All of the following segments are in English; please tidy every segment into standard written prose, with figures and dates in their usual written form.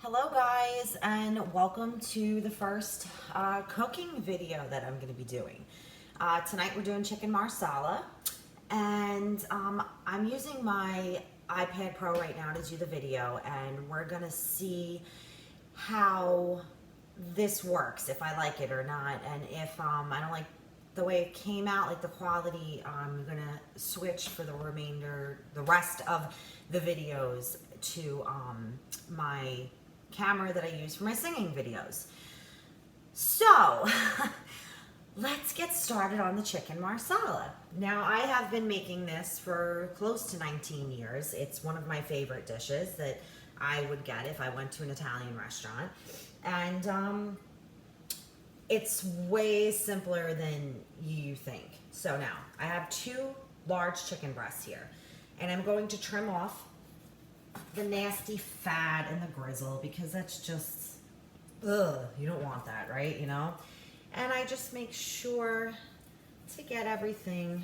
Hello guys, and welcome to the first cooking video that I'm going to be doing. Tonight we're doing chicken marsala, and I'm using my iPad Pro right now to do the video, and we're going to see how this works, if I like it or not, and if I don't like the way it came out, like the quality, I'm going to switch for the rest of the videos to my camera that I use for my singing videos. So let's get started on the chicken marsala. Now, I have been making this for close to 19 years. It's one of my favorite dishes that I would get if I went to an Italian restaurant. And it's way simpler than you think. So now I have 2 large chicken breasts here, and I'm going to trim off the nasty fat and the grizzle, because that's just, ugh, you don't want that, right? You know? And I just make sure to get everything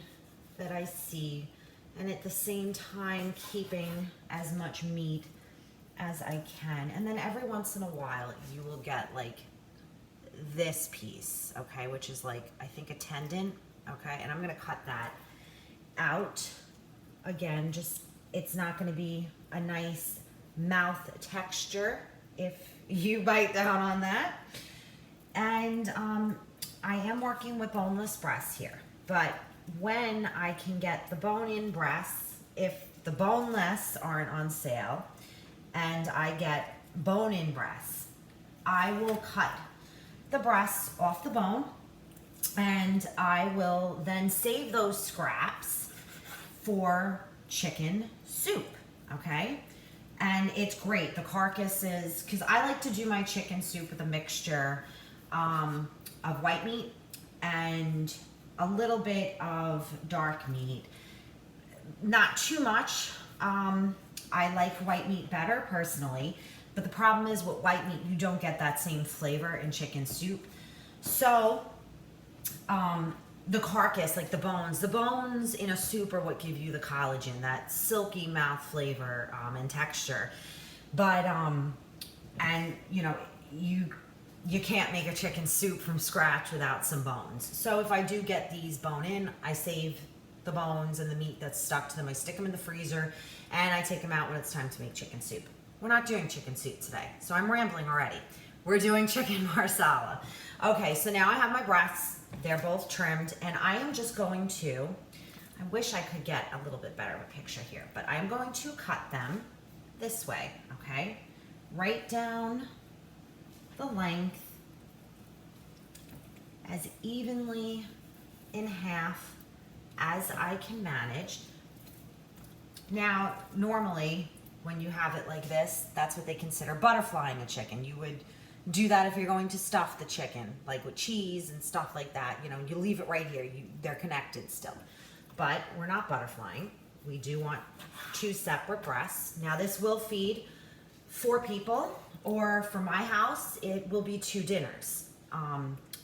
that I see, and at the same time keeping as much meat as I can. And then every once in a while you will get like this piece, okay, which is like, I think, a tendon, okay, and I'm gonna cut that out. Again, just, it's not gonna be a nice mouth texture if you bite down on that. And I am working with boneless breasts here, but when I can get the bone-in breasts, if the boneless aren't on sale and I get bone-in breasts, I will cut the breasts off the bone, and I will then save those scraps for chicken soup. Okay, and it's great. The carcass is, because I like to do my chicken soup with a mixture of white meat and a little bit of dark meat. Not too much. I like white meat better personally, but the problem is with white meat, you don't get that same flavor in chicken soup. So the carcass, like the bones in a soup are what give you the collagen, that silky mouth flavor and texture. But and you know, you can't make a chicken soup from scratch without some bones. So if I do get these bone in, I save the bones and the meat that's stuck to them. I stick them in the freezer, and I take them out when it's time to make chicken soup. We're not doing chicken soup today, so I'm rambling already. We're doing chicken marsala. Okay, so now I have my breasts. They're both trimmed, and I am just going to, I wish I could get a little bit better of a picture here, but I'm going to cut them this way, okay? Right down the length, as evenly in half as I can manage. Now, normally, when you have it like this, that's what they consider butterflying a chicken. You would do that if you're going to stuff the chicken, like with cheese and stuff like that. You know, you leave it right here. They're connected still. But we're not butterflying. We do want 2 separate breasts. Now, this will feed 4 people, or for my house, it will be 2 dinners.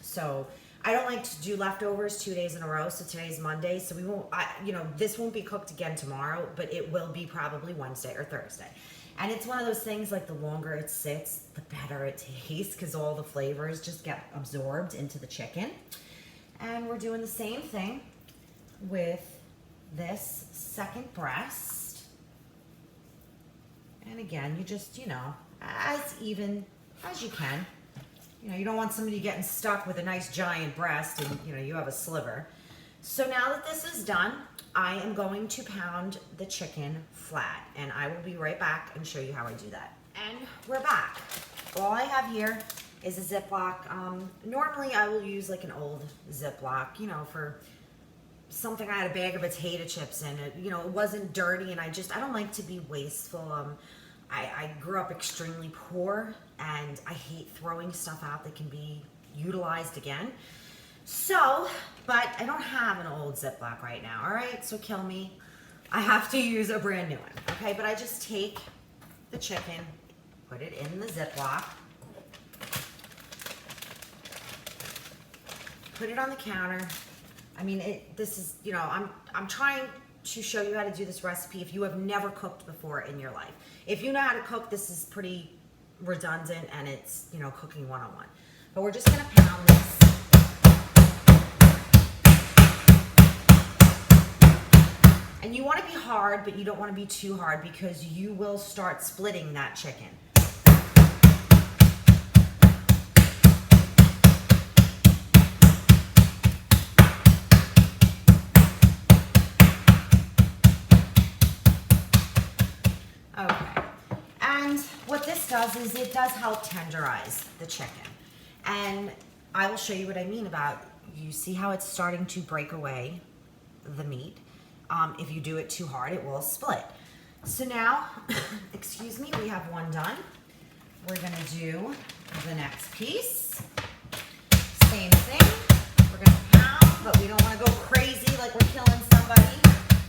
So I don't like to do leftovers 2 days in a row. So today's Monday, so we won't, this won't be cooked again tomorrow, but it will be probably Wednesday or Thursday. And it's one of those things, like the longer it sits, the better it tastes, because all the flavors just get absorbed into the chicken. And we're doing the same thing with this second breast. And again, you just, as even as you can. You don't want somebody getting stuck with a nice giant breast and, you have a sliver. So now that this is done, I am going to pound the chicken flat, and I will be right back and show you how I do that. And we're back. All I have here is a Ziploc. Normally I will use like an old Ziploc, for something. I had a bag of potato chips in it. It wasn't dirty, and I don't like to be wasteful. I grew up extremely poor, and I hate throwing stuff out that can be utilized again. So, but I don't have an old Ziploc right now, all right? So kill me. I have to use a brand new one, okay? But I just take the chicken, put it in the Ziploc, put it on the counter. I mean, this is, I'm trying to show you how to do this recipe if you have never cooked before in your life. If you know how to cook, this is pretty redundant and it's, you know, cooking 101. But we're just gonna pound this. And you want to be hard, but you don't want to be too hard because you will start splitting that chicken. Okay. And what this does is it does help tenderize the chicken. And I will show you what I mean about, you see how it's starting to break away the meat. If you do it too hard, it will split. So now, excuse me, we have one done. We're gonna do the next piece. Same thing, we're gonna pound, but we don't wanna go crazy like we're killing somebody,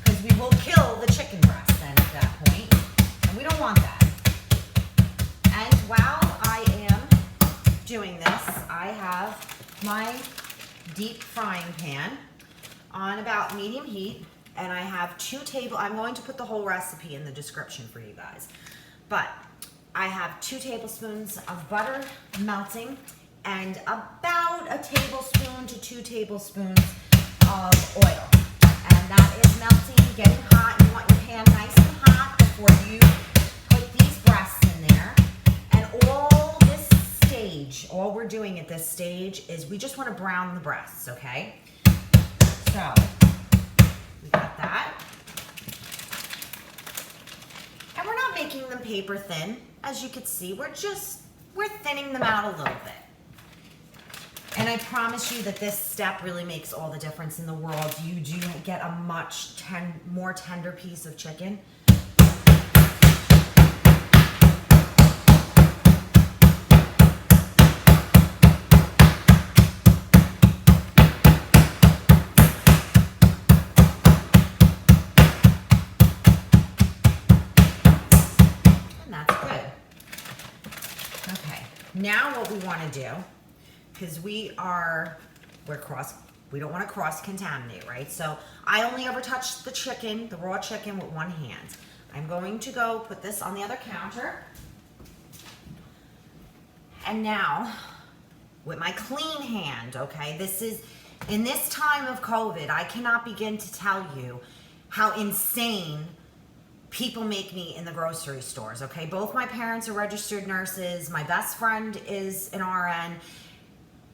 because we will kill the chicken breast then at that point, and we don't want that. And while I am doing this, I have my deep frying pan on about medium heat. And I have I'm going to put the whole recipe in the description for you guys. But I have 2 tablespoons of butter melting and about a tablespoon to 2 tablespoons of oil. And that is melting, getting hot. You want your pan nice and hot before you put these breasts in there. And all we're doing at this stage is we just want to brown the breasts, okay? So, we got that. And we're not making them paper thin. As you can see, we're thinning them out a little bit. And I promise you that this step really makes all the difference in the world. You do get a much more tender piece of chicken. Now what we want to do, because we don't want to cross-contaminate, right? So I only ever touch the chicken, the raw chicken, with one hand. I'm going to go put this on the other counter. And now, with my clean hand, okay, in this time of COVID, I cannot begin to tell you how insane people make me in the grocery stores, okay? Both my parents are registered nurses. My best friend is an RN.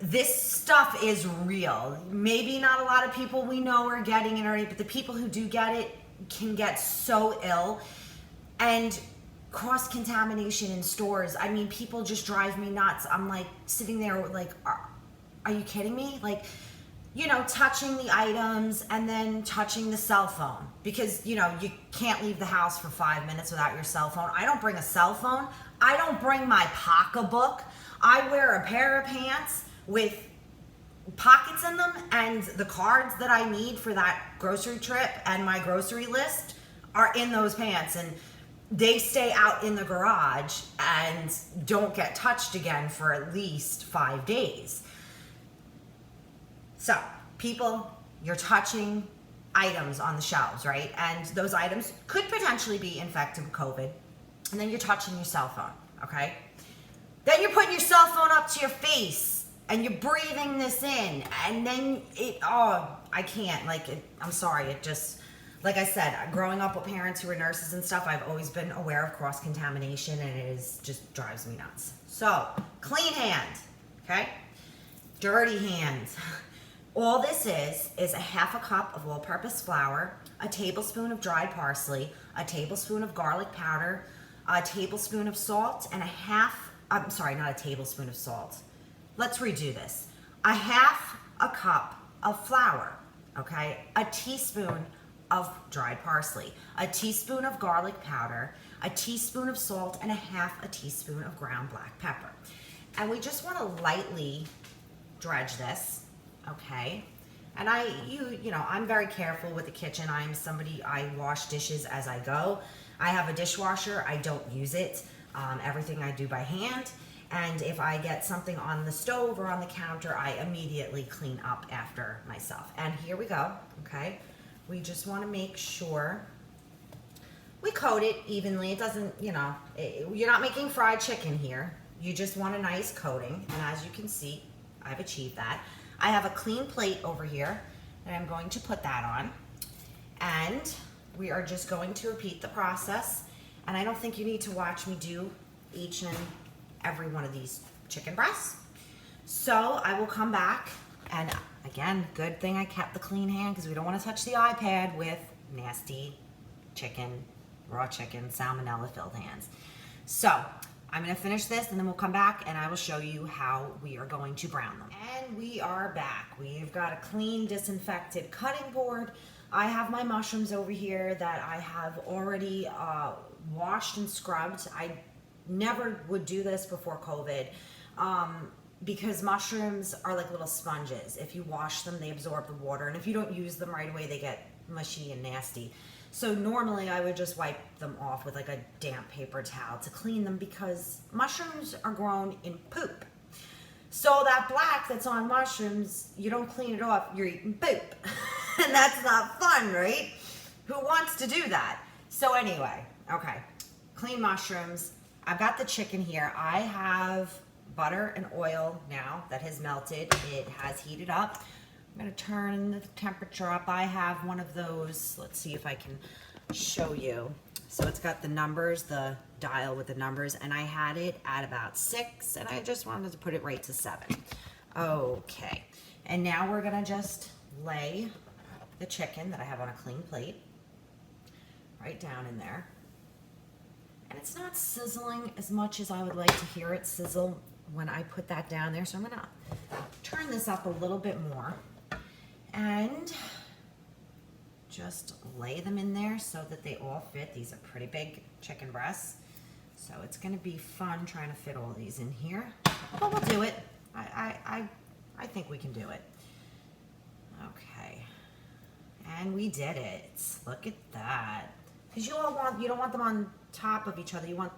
This stuff is real. Maybe not a lot of people we know are getting it already, but the people who do get it can get so ill. And cross-contamination in stores, I mean, people just drive me nuts. I'm like sitting there like, are you kidding me? Like, you know, touching the items and then touching the cell phone, because, you know, you can't leave the house for 5 minutes without your cell phone. I don't bring a cell phone. I don't bring my pocketbook. I wear a pair of pants with pockets in them, and the cards that I need for that grocery trip and my grocery list are in those pants, and they stay out in the garage and don't get touched again for at least 5 days. So, people, you're touching items on the shelves, right? And those items could potentially be infected with COVID. And then you're touching your cell phone, okay? Then you're putting your cell phone up to your face and you're breathing this in. And then I can't. I'm sorry. It just, like I said, growing up with parents who were nurses and stuff, I've always been aware of cross-contamination, and it just drives me nuts. So, clean hand, okay? Dirty hands. All this is a half a cup of all-purpose flour, a tablespoon of dried parsley, a tablespoon of garlic powder, a tablespoon of salt, and not a tablespoon of salt. Let's redo this. A half a cup of flour, okay? A teaspoon of dried parsley, a teaspoon of garlic powder, a teaspoon of salt, and a half a teaspoon of ground black pepper. And we just want to lightly dredge this. Okay, and I'm very careful with the kitchen. I wash dishes as I go. I have a dishwasher. I don't use it. Everything I do by hand. And if I get something on the stove or on the counter, I immediately clean up after myself. And here we go, okay? We just want to make sure we coat it evenly. It doesn't, you're not making fried chicken here. You just want a nice coating. And as you can see, I've achieved that. I have a clean plate over here and I'm going to put that on. And we are just going to repeat the process. And I don't think you need to watch me do each and every one of these chicken breasts. So I will come back, and again, good thing I kept the clean hand because we don't want to touch the iPad with nasty chicken, raw chicken, salmonella filled hands. So I'm going to finish this and then we'll come back and I will show you how we are going to brown them. And we are back. We've got a clean, disinfected cutting board. I have my mushrooms over here that I have already washed and scrubbed. I never would do this before COVID because mushrooms are like little sponges. If you wash them, they absorb the water, and if you don't use them right away, they get mushy and nasty. So normally I would just wipe them off with like a damp paper towel to clean them because mushrooms are grown in poop. So that black that's on mushrooms, you don't clean it off, you're eating poop. And that's not fun, right? Who wants to do that? So anyway, okay, clean mushrooms. I've got the chicken here. I have butter and oil now that has melted. It has heated up. I'm gonna turn the temperature up. I have one of those. Let's see if I can show you. So it's got the numbers, the dial with the numbers, and I had it at about 6, and I just wanted to put it right to 7. Okay, and now we're gonna just lay the chicken that I have on a clean plate right down in there. And it's not sizzling as much as I would like to hear it sizzle when I put that down there. So I'm gonna turn this up a little bit more and just lay them in there so that they all fit. These are pretty big chicken breasts. So it's gonna be fun trying to fit all these in here, but we'll do it. I think we can do it. Okay, and we did it. Look at that. Because you don't want them on top of each other. You want,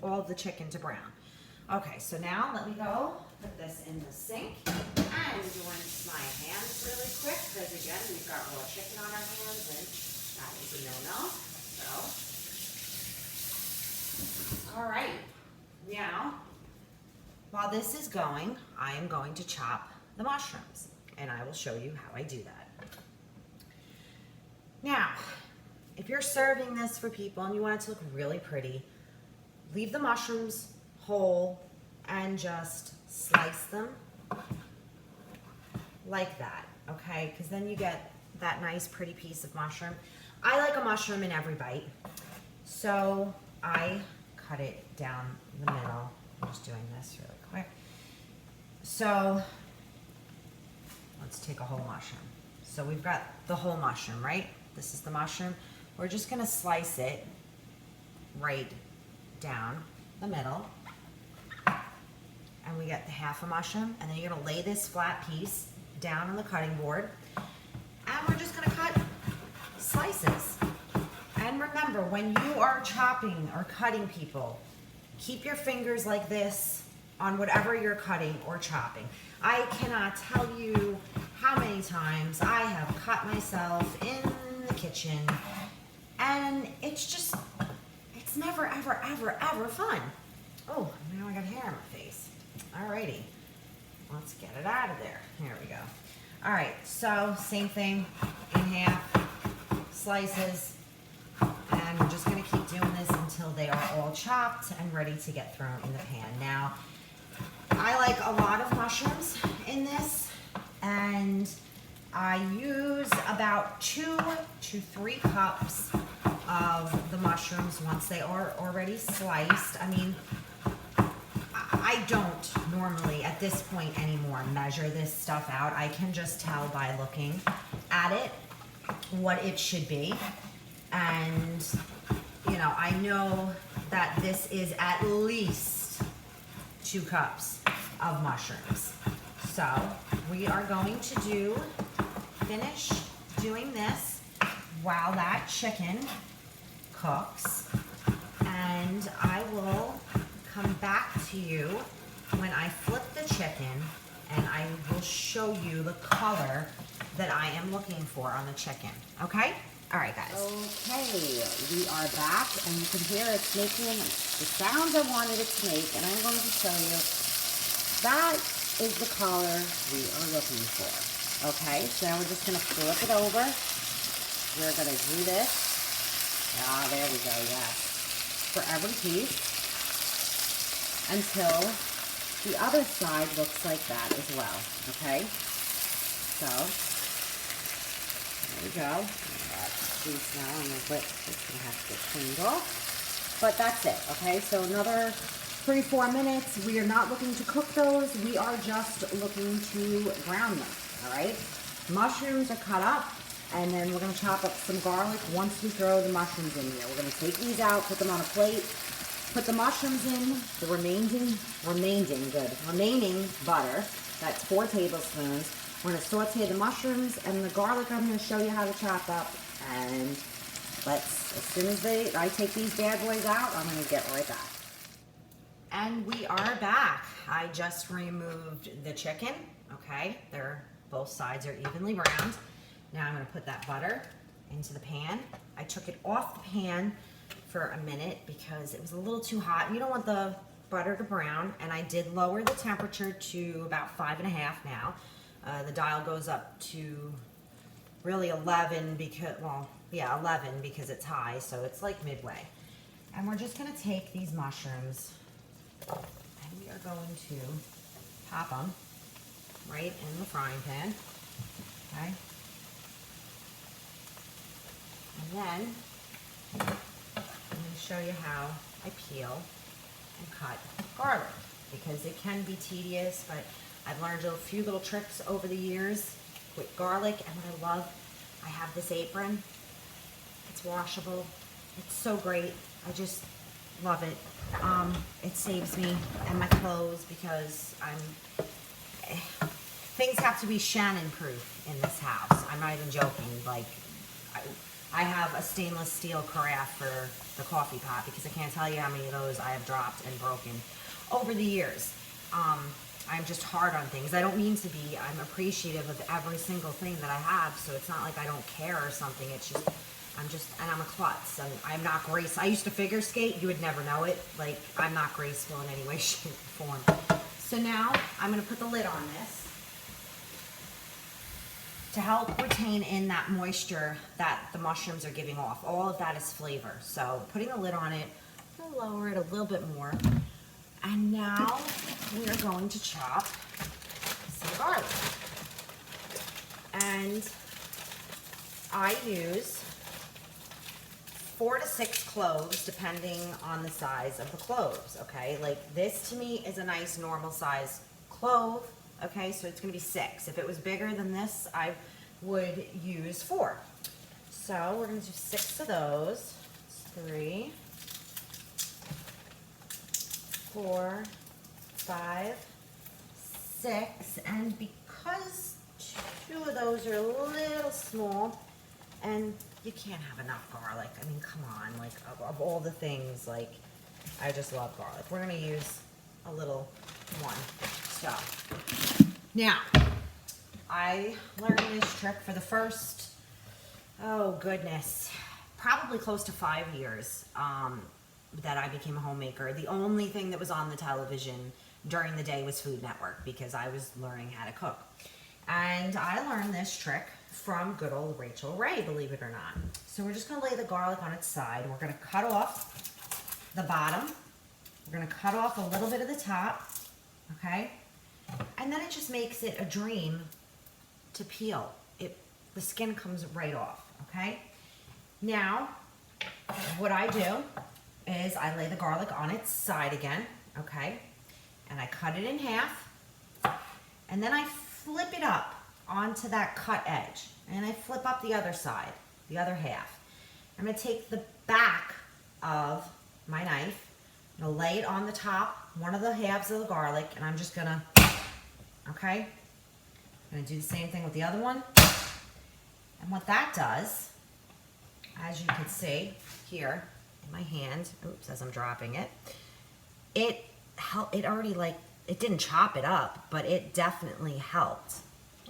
all of the chicken to brown. Okay, so now let me go put this in the sink and rinse my hands really quick because again, we've got raw chicken on our hands and that is a no-no. So, all right, now while this is going, I am going to chop the mushrooms and I will show you how I do that. Now, if you're serving this for people and you want it to look really pretty, leave the mushrooms whole and just slice them like that, okay? Because then you get that nice pretty piece of mushroom. I like a mushroom in every bite, so I cut it down the middle. I'm just doing this really quick. So let's take a whole mushroom. So we've got the whole mushroom, right? This is the mushroom. We're just gonna slice it right down the middle. And we get the half a mushroom, and then you're gonna lay this flat piece down on the cutting board. And we're just gonna cut slices. And remember, when you are chopping or cutting people, keep your fingers like this on whatever you're cutting or chopping. I cannot tell you how many times I have cut myself in the kitchen, and it's never, ever, ever, ever fun. Oh, now I got hair on my face. Alrighty, let's get it out of there. Here we go. All right, so same thing, in half, slices, and we're just gonna keep doing this until they are all chopped and ready to get thrown in the pan. Now, I like a lot of mushrooms in this, and I use about 2 to 3 cups of the mushrooms once they are already sliced. I mean, I don't normally, at this point anymore, measure this stuff out. I can just tell by looking at it what it should be. And, I know that this is at least 2 cups of mushrooms. So we are going to finish doing this while that chicken cooks, and I will come back to you when I flip the chicken and I will show you the color that I am looking for on the chicken. Okay? All right, guys. Okay, we are back, and you can hear it's making the sounds I wanted it to make, and I'm going to show you that is the color we are looking for. Okay, so now we're just going to flip it over. We're going to do this. Ah, there we go, yes. For every piece until the other side looks like that as well, okay? So, there we go. Piece now, and the lip is going to have to get cleaned off. But that's it, okay? So another 3-4 minutes. We are not looking to cook those. We are just looking to brown them, all right? Mushrooms are cut up, and then we're going to chop up some garlic once we throw the mushrooms in here. We're going to take these out, put them on a plate, put the mushrooms in, the remaining butter. That's 4 tablespoons. We're going to saute the mushrooms and the garlic. I'm going to show you how to chop up. And as soon as I take these bad boys out, I'm going to get right back. And we are back. I just removed the chicken, okay? Both sides are evenly browned. Now I'm going to put that butter into the pan. I took it off the pan for a minute because it was a little too hot. You don't want the butter to brown, and I did lower the temperature to about 5.5 now. The dial goes up to really 11 because, 11 because it's high, so it's like midway. And we're just going to take these mushrooms and we are going to pop them right in the frying pan, okay? And then I'm going to show you how I peel and cut garlic, because it can be tedious, but I've learned a few little tricks over the years with garlic. And what I love, I have this apron. It's washable. It's so great. I just love it. It saves me and my clothes because things have to be Shannon proof in this house. I'm not even joking. Like, I have a stainless steel carafe for the coffee pot because I can't tell you how many of those I have dropped and broken over the years. I'm just hard on things. I don't mean to be. I'm appreciative of every single thing that I have, so it's not like I don't care or something. It's just, I'm a klutz. I'm not graceful. I used to figure skate. You would never know it. Like, I'm not graceful in any way, shape, or form. So now I'm going to put the lid on this to help retain in that moisture that the mushrooms are giving off. All of that is flavor. So putting the lid on it, I'll lower it a little bit more. And now we are going to chop some garlic. And I use 4 to 6 cloves, depending on the size of the cloves, okay? Like, this to me is a nice normal size clove, okay? So it's gonna be 6. If it was bigger than this, I would use 4. So we're gonna do 6 of those. 3, 4, 5, 6, and because 2 of those are a little small, and you can't have enough garlic. I mean, come on, like, of all the things, like, I just love garlic. We're gonna use a little one. So, now, I learned this trick for the first, oh goodness, probably close to 5 years, that I became a homemaker. The only thing that was on the television during the day was Food Network because I was learning how to cook. And I learned this trick from good old Rachel Ray, believe it or not. So we're just gonna lay the garlic on its side. We're gonna cut off the bottom. We're gonna cut off a little bit of the top, okay? And then it just makes it a dream to peel. The skin comes right off, okay? Now, what I do is I lay the garlic on its side again, okay? And I cut it in half, and then I flip it up onto that cut edge, and I flip up the other side, the other half. I'm gonna take the back of my knife, I'm gonna lay it on the top, one of the halves of the garlic, and I'm just gonna, okay? I'm gonna do the same thing with the other one. And what that does, as you can see here, in my hand, oops, as I'm dropping it, it already, like, it didn't chop it up, but it definitely helped,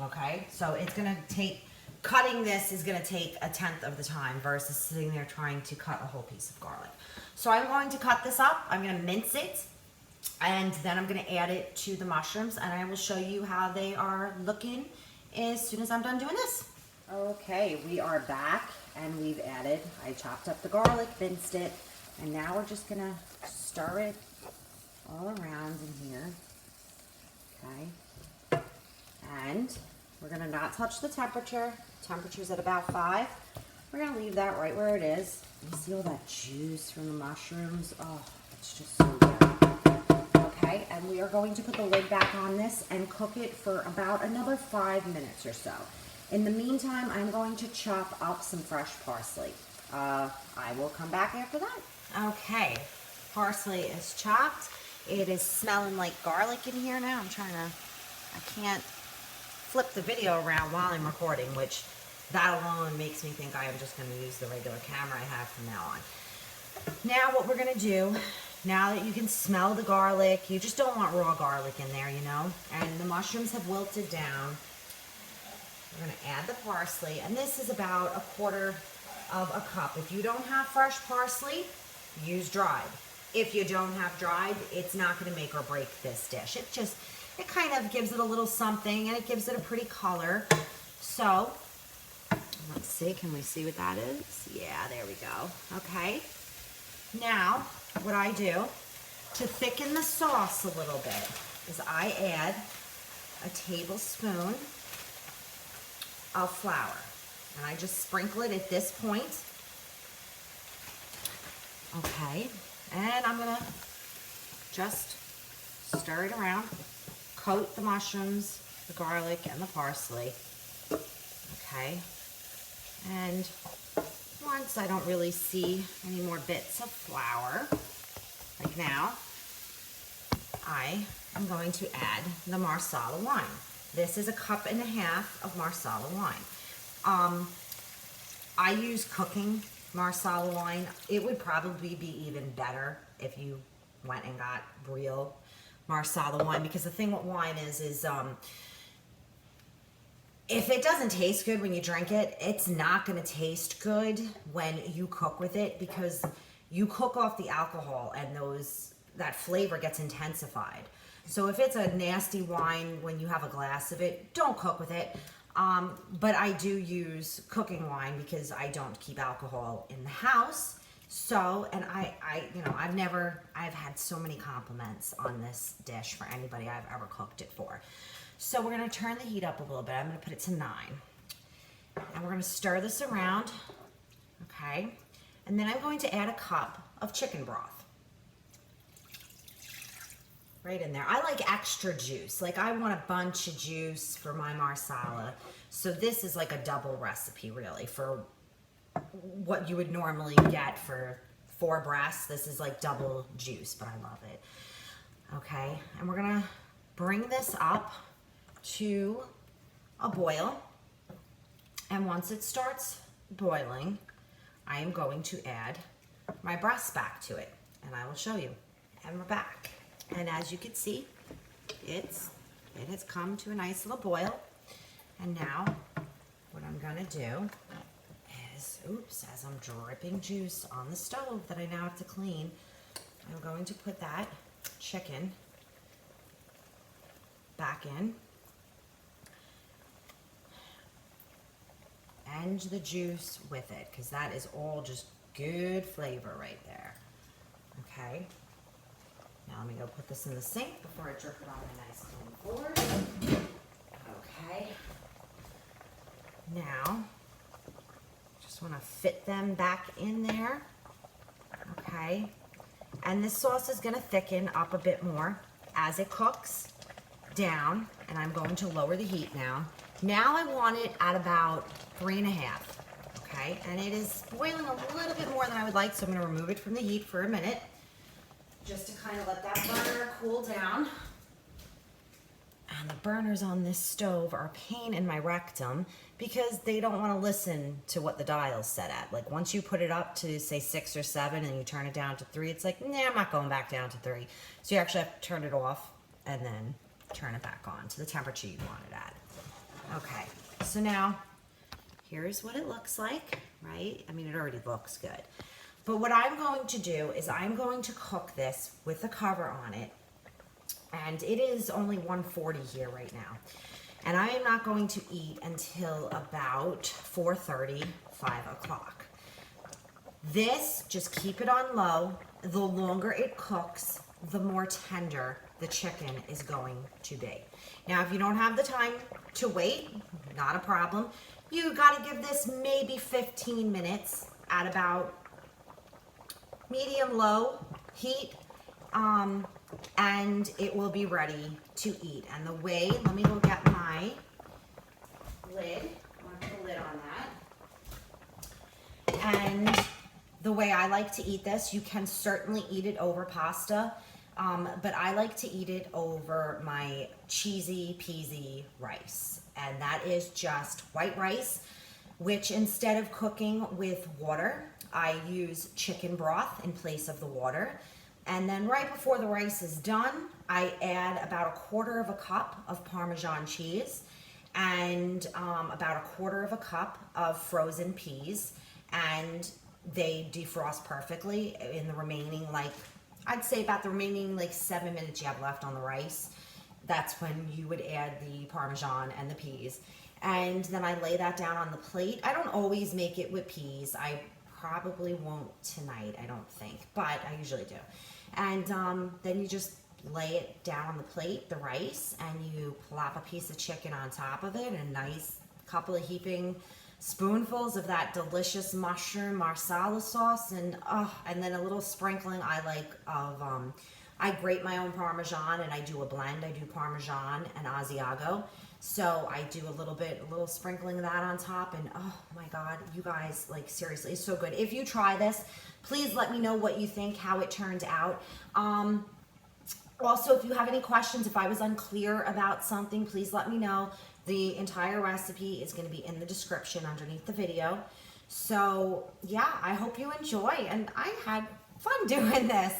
okay? So it's gonna take cutting this is gonna take 1/10 of the time versus sitting there trying to cut a whole piece of garlic. So I'm going to cut this up, I'm gonna mince it, and then I'm gonna add it to the mushrooms, and I will show you how they are looking as soon as I'm done doing this. Okay, we are back, and we've added, I chopped up the garlic, minced it, and now we're just gonna stir it all around in here. Okay, and we're gonna not touch the temperature. Temperature's at about 5. We're gonna leave that right where it is. You see all that juice from the mushrooms? Oh, it's just so good. Okay, and we are going to put the lid back on this and cook it for about another 5 minutes or so. In the meantime, I'm going to chop up some fresh parsley. I will come back after that. Okay, parsley is chopped. It is smelling like garlic in here now. I can't flip the video around while I'm recording, which that alone makes me think I am just going to use the regular camera I have from now on. Now what we're going to do, now that you can smell the garlic, you just don't want raw garlic in there, you know, and the mushrooms have wilted down. We're going to add the parsley, and this is about 1/4 of a cup. If you don't have fresh parsley, use dried. If you don't have dried, it's not going to make or break this dish. It kind of gives it a little something, and it gives it a pretty color. So, let's see, can we see what that is? Yeah, there we go. Okay. Now, what I do to thicken the sauce a little bit is I add a tablespoon of flour, and I just sprinkle it at this point. Okay, and I'm gonna just stir it around, coat the mushrooms, the garlic, and the parsley. Okay, and once I don't really see any more bits of flour, like now, I am going to add the Marsala wine. This is 1.5 cups of Marsala wine. I use cooking Marsala wine. It would probably be even better if you went and got real Marsala wine, because the thing with wine is if it doesn't taste good when you drink it, it's not going to taste good when you cook with it, because you cook off the alcohol and that flavor gets intensified. So if it's a nasty wine when you have a glass of it, don't cook with it. But I do use cooking wine because I don't keep alcohol in the house. So, and I've had so many compliments on this dish for anybody I've ever cooked it for. So we're gonna turn the heat up a little bit. I'm gonna put it to 9. And we're gonna stir this around, okay? And then I'm going to add 1 cup of chicken broth. Right in there. I like extra juice. Like, I want a bunch of juice for my Marsala. So this is like a double recipe, really, for what you would normally get for 4 breasts. This is like double juice, but I love it. Okay, and we're gonna bring this up to a boil. And once it starts boiling, I am going to add my breasts back to it, and I will show you. And we're back. And as you can see, it has come to a nice little boil. And now, what I'm gonna do is, oops, as I'm dripping juice on the stove that I now have to clean, I'm going to put that chicken back in. And the juice with it, because that is all just good flavor right there. Okay. Now let me go put this in the sink before I drip it on my nice clean board. Okay. Now, just want to fit them back in there. Okay. And this sauce is going to thicken up a bit more as it cooks down. And I'm going to lower the heat now. Now I want it at about 3.5. Okay. And it is boiling a little bit more than I would like, so I'm going to remove it from the heat for a minute, just to kind of let that burner cool down. And the burners on this stove are a pain in my rectum because they don't want to listen to what the dial's set at. Like, once you put it up to, say, 6 or 7 and you turn it down to 3, it's like, nah, I'm not going back down to 3. So you actually have to turn it off and then turn it back on to the temperature you want it at. Okay, so now here's what it looks like, right? I mean, it already looks good. But what I'm going to do is I'm going to cook this with a cover on it. And it is only 140 here right now. And I am not going to eat until about 4:30, 5 o'clock. This, just keep it on low. The longer it cooks, the more tender the chicken is going to be. Now, if you don't have the time to wait, not a problem. You got to give this maybe 15 minutes at about medium-low heat, and it will be ready to eat. And the way, let me go get my lid. I want to put a lid on that. And the way I like to eat this, you can certainly eat it over pasta, but I like to eat it over my cheesy peasy rice. And that is just white rice, which instead of cooking with water, I use chicken broth in place of the water. And then right before the rice is done, I add about 1/4 cup of Parmesan cheese and about 1/4 cup of frozen peas. And they defrost perfectly in the remaining, like, I'd say about the remaining like 7 minutes you have left on the rice. That's when you would add the Parmesan and the peas. And then I lay that down on the plate. I don't always make it with peas. I probably won't tonight, I don't think, but I usually do. And then you just lay it down on the plate, the rice, and you plop a piece of chicken on top of it, and a nice couple of heaping spoonfuls of that delicious mushroom Marsala sauce, and then a little sprinkling I like of, I grate my own Parmesan, and I do a blend. I do Parmesan and Asiago. So I do a little sprinkling of that on top, and oh my God, you guys, like seriously, it's so good. If you try this, please let me know what you think, how it turned out. Also, if you have any questions, if I was unclear about something, please let me know. The entire recipe is going to be in the description underneath the video. So yeah, I hope you enjoy, and I had fun doing this.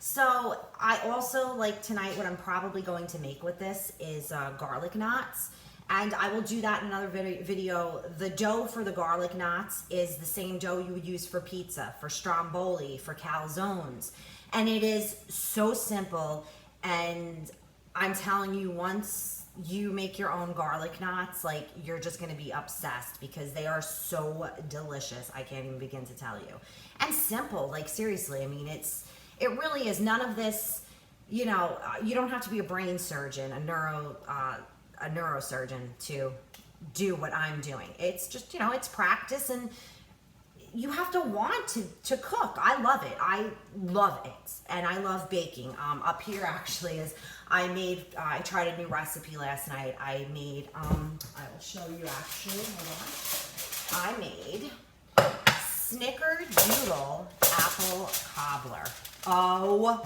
So I also, like tonight, what I'm probably going to make with this is garlic knots. And I will do that in another video. The dough for the garlic knots is the same dough you would use for pizza, for stromboli, for calzones. And it is so simple. And I'm telling you, once you make your own garlic knots, like, you're just going to be obsessed because they are so delicious. I can't even begin to tell you. And simple, like seriously. I mean, it really is none of this, you know, you don't have to be a brain surgeon, a neurosurgeon to do what I'm doing. It's just, you know, it's practice, and you have to want to cook. I love it. I love it. And I love baking. Up here actually is, I tried a new recipe last night. I made, I will show you actually, hold on. I made snickerdoodle apple cobbler. Oh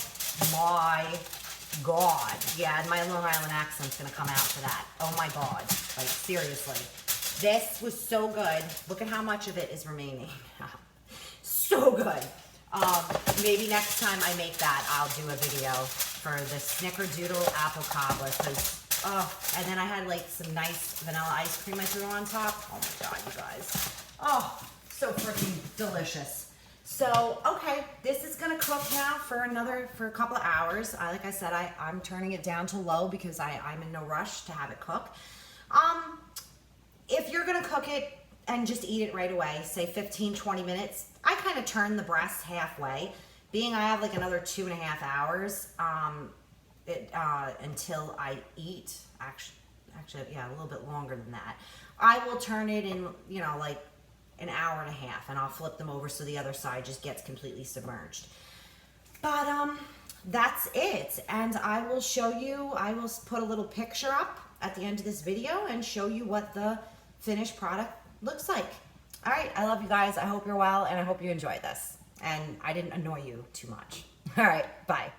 my God. Yeah, and my Long Island accent's gonna come out for that. Oh my God. Like, seriously. This was so good. Look at how much of it is remaining. So good. Maybe next time I make that, I'll do a video for the snickerdoodle apple cobbler, because, and then I had like some nice vanilla ice cream I threw on top. Oh my God, you guys. Oh, so freaking delicious. So, okay, this is gonna cook now for a couple of hours. Like I said, I'm turning it down to low because I'm in no rush to have it cook. If you're gonna cook it and just eat it right away, say 15-20 minutes, I kind of turn the breast halfway. Being I have like another 2.5 hours until I eat, actually, yeah, a little bit longer than that. I will turn it in, you know, like an hour and a half, and I'll flip them over so the other side just gets completely submerged. But that's it, and I will show you, I will put a little picture up at the end of this video and show you what the finished product looks like. All right, I love you guys. I hope you're well, and I hope you enjoyed this, and I didn't annoy you too much. All right, bye.